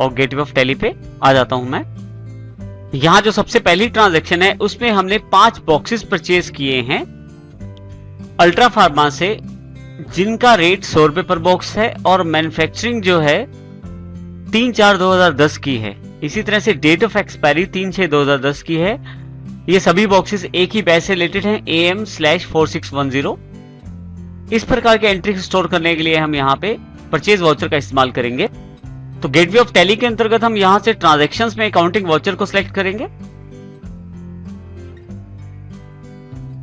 और gateway of tally पे आ जाता हूं मैं। यहां जो सबसे पहली ट्रांजैक्शन है उसमें हमने 5 बॉक्सेस परचेज किए हैं अल्ट्रा फार्मा से, जिनका रेट 100 रुपए पर बॉक्स है और मैन्युफैक्चरिंग जो है 3/4/2010 की है। इसी तरह से डेट ऑफ एक्सपायरी 3/6/2010 की है। ये सभी बॉक्सेस एक ही बैच से रिलेटेड हैं, AM/4610। इस प्रकार के एंट्री स्टोर करने के लिए हम यहाँ पे परचेज वाउचर का इस्तेमाल करेंगे। तो गेटवे ऑफ टैली के अंतर्गत हम यहां से ट्रांजैक्शंस में अकाउंटिंग वाउचर को सिलेक्ट करेंगे,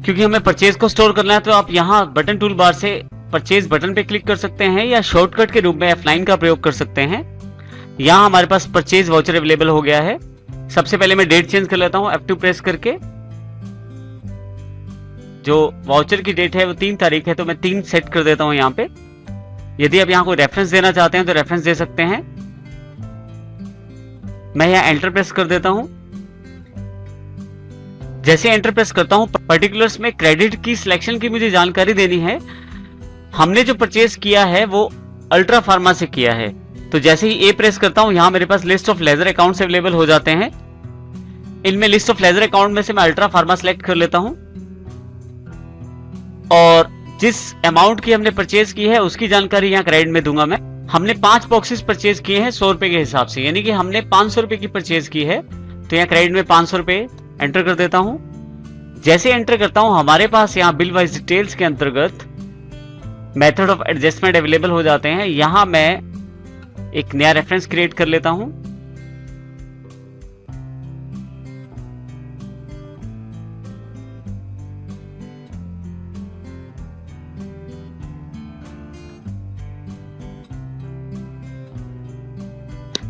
क्योंकि हमें परचेज को स्टोर करना है। तो आप यहां बटन टूल बार से परचेज बटन पे क्लिक कर सकते हैं या शॉर्टकट के रूप में F9 का प्रयोग कर सकते हैं। यहां हमारे पास परचेज वाउचर अवेलेबल हो गया है। सबसे पहले मैं डेट चेंज कर लेता हूं F2 प्रेस करके। जो वाउचर की डेट है वो 3 तारीख है, तो मैं 3 सेट कर देता हूं यहाँ पे। यदि आप यहाँ कोई रेफरेंस देना चाहते हैं तो रेफरेंस दे सकते हैं। मैं यहाँ एंटर प्रेस कर देता हूं। जैसे एंटर प्रेस करता हूं, पर्टिकुलर्स में क्रेडिट की सिलेक्शन की मुझे जानकारी देनी है। हमने जो परचेज किया है वो अल्ट्रा फार्मा से किया है। तो जैसे ही ए प्रेस करता हूं, यहां मेरे पास list of ledger accounts available हो जाते हैं। इनमें लिस्ट ऑफ लेजर अकाउंट में से मैं अल्ट्रा फार्मा सेलेक्ट कर लेता हूं और जिस अमाउंट की हमने परचेज की है उसकी जानकारी यहाँ क्रेडिट में दूंगा मैं। हमने 5 बॉक्सेस परचेज किए हैं 100 रुपए के हिसाब से, यानी कि हमने 500 रुपए की परचेज की है, तो यहाँ क्रेडिट में 500 रुपए एंटर कर देता हूं। जैसे एंटर करता हूं, हमारे पास यहाँ बिल वाइज डिटेल्स के अंतर्गत मेथड ऑफ एडजस्टमेंट अवेलेबल हो जाते हैं। यहां मैं एक नया रेफरेंस क्रिएट कर लेता हूं।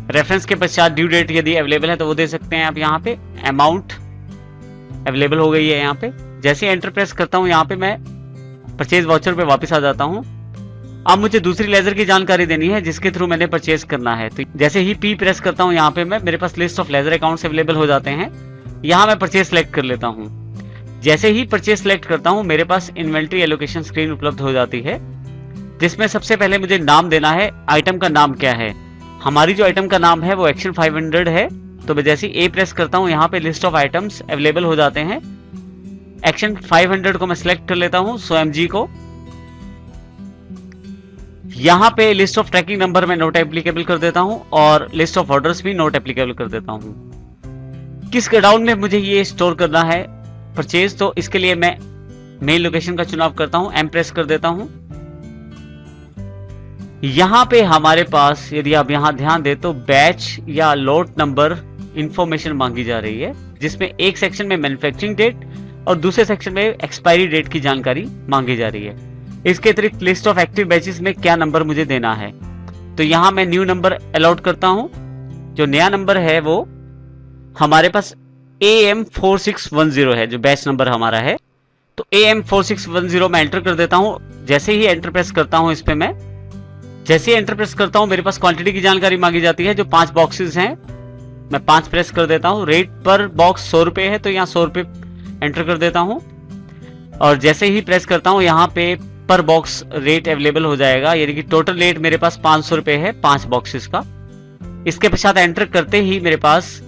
रेफरेंस के पश्चात ड्यू डेट यदि अवेलेबल है तो वो दे सकते हैं आप। यहाँ पे अमाउंट अवेलेबल हो गई है यहाँ पे। जैसे एंटर प्रेस करता हूँ, यहाँ पे मैं परचेज वाउचर पे वापस आ जाता हूँ। अब मुझे दूसरी लेजर की जानकारी देनी है जिसके थ्रू मैंने परचेज करना है। तो जैसे ही पी प्रेस करता हूँ, यहाँ पे मेरे पास list of ledger accounts available हो जाते हैं। यहाँ मैं परचेज सेलेक्ट कर लेता हूँ। जैसे ही परचेज सेलेक्ट करता हूँ, मेरे पास इन्वेंट्री एलोकेशन स्क्रीन उपलब्ध हो जाती है, जिसमें सबसे पहले मुझे नाम देना है। आइटम का नाम क्या है? हमारी जो आइटम का नाम है वो एक्शन 500 है। तो मैं जैसे ए प्रेस करता हूं, यहाँ पे लिस्ट ऑफ आइटम्स अवेलेबल हो जाते हैं। एक्शन 500 को मैं सिलेक्ट कर लेता हूं, सो एमजी को। यहाँ पे लिस्ट ऑफ ट्रैकिंग नंबर में नोट एप्लीकेबल कर देता हूं और लिस्ट ऑफ ऑर्डर्स भी नोट एप्लीकेबल कर देता हूं। किस गोडाउन में मुझे ये स्टोर करना है परचेज, तो इसके लिए मैं मेन लोकेशन का चुनाव करता हूं, एम प्रेस कर देता हूं। यहां पे हमारे पास यदि आप यहां ध्यान दें तो बैच या लॉट नंबर इंफॉर्मेशन मांगी जा रही है, जिसमें एक सेक्शन में मैन्युफैक्चरिंग डेट और दूसरे सेक्शन में एक्सपायरी डेट की जानकारी मांगी जा रही है। इसके अतिरिक्त लिस्ट ऑफ एक्टिव बैचेस में क्या नंबर मुझे देना है, तो यहां मैं न्यू नंबर अलॉट करता हूं। जो नया नंबर है वो हमारे पास AM4610 है, जो बैच नंबर हमारा है। तो AM4610 मैं एंटर कर देता हूं। जैसे ही एंटर प्रेस करता हूं इस पे मैं, जैसे एंटर प्रेस करता हूं, मेरे पास क्वांटिटी की जानकारी मांगी जाती है, जो 5 बॉक्सेस हैं। मैं 5 प्रेस कर देता हूं। रेट पर बॉक्स 100 रुपए है, तो यहाँ 100 रुपए एंटर कर देता हूं। और जैसे ही प्रेस करता हूं, यहाँ पे पर बॉक्स रेट अवेलेबल हो जाएगा, यानी कि टोटल रेट मेरे पास 500 रुपए है 5 बॉक्सेस का। इसके पश्चात एंटर करते ही मेरे पास,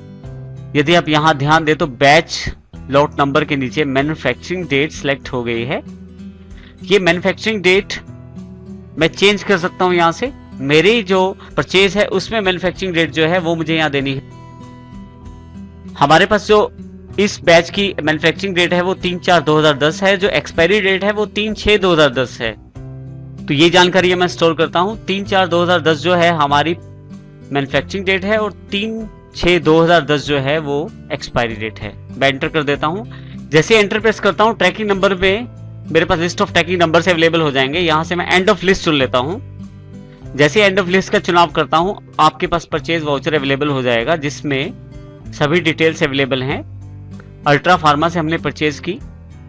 यदि आप यहां ध्यान दें तो बैच लॉट नंबर के नीचे मैन्युफैक्चरिंग डेट सिलेक्ट हो गई है। ये मैन्युफैक्चरिंग डेट मैं चेंज कर सकता हूं यहां से। मेरी जो परचेज है उसमें मैन्युफैक्चरिंग डेट जो है वो मुझे यहां देनी है। हमारे पास जो इस बैच की मैन्युफैक्चरिंग डेट है वो 3/4/2010 है, जो एक्सपायरी डेट है वो 3/6/2010 है। तो ये जानकारी मैं स्टोर करता हूं। 3/4/2010 जो है हमारी मैन्युफैक्चरिंग डेट है और 3/6/2010 जो है वो एक्सपायरी डेट है। मैं एंटर कर देता हूं। जैसे एंटर प्रेस करता हूं, ट्रैकिंग नंबर में मेरे पास लिस्ट ऑफ ट्रैकिंग नंबर से अवेलेबल हो जाएंगे। यहां से मैं एंड ऑफ लिस्ट चुन लेता हूं। जैसे एंड ऑफ लिस्ट का चुनाव करता हूं, आपके पास परचेज वाउचर अवेलेबल हो जाएगा, जिसमें सभी डिटेल्स अवेलेबल हैं। अल्ट्रा फार्मा से हमने परचेज की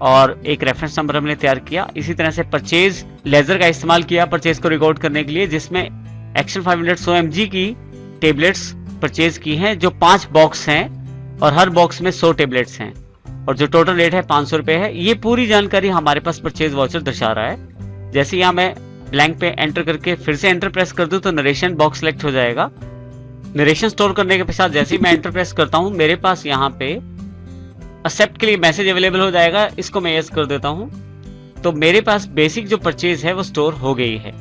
और एक रेफरेंस नंबर हमने तैयार किया। इसी तरह से परचेज लेजर का इस्तेमाल किया परचेज को रिकॉर्ड करने के लिए, जिसमें एक्शन 500 100 mg की टेबलेट्स परचेज की हैं, जो 5 बॉक्स हैं और हर बॉक्स में 100 टेबलेट्स हैं और जो टोटल रेट है 500 रुपए है। ये पूरी जानकारी हमारे पास परचेज वाउचर दर्शा रहा है। जैसे यहाँ मैं ब्लैंक पे एंटर करके फिर से एंटर प्रेस कर दूं तो नरेशन बॉक्स सिलेक्ट हो जाएगा। नरेशन स्टोर करने के पश्चात जैसे ही मैं एंटर प्रेस करता हूँ, मेरे पास यहाँ पे एक्सेप्ट के लिए मैसेज अवेलेबल हो जाएगा। इसको मैं यस कर देता हूँ, तो मेरे पास बेसिक जो परचेज है वो स्टोर हो गई है।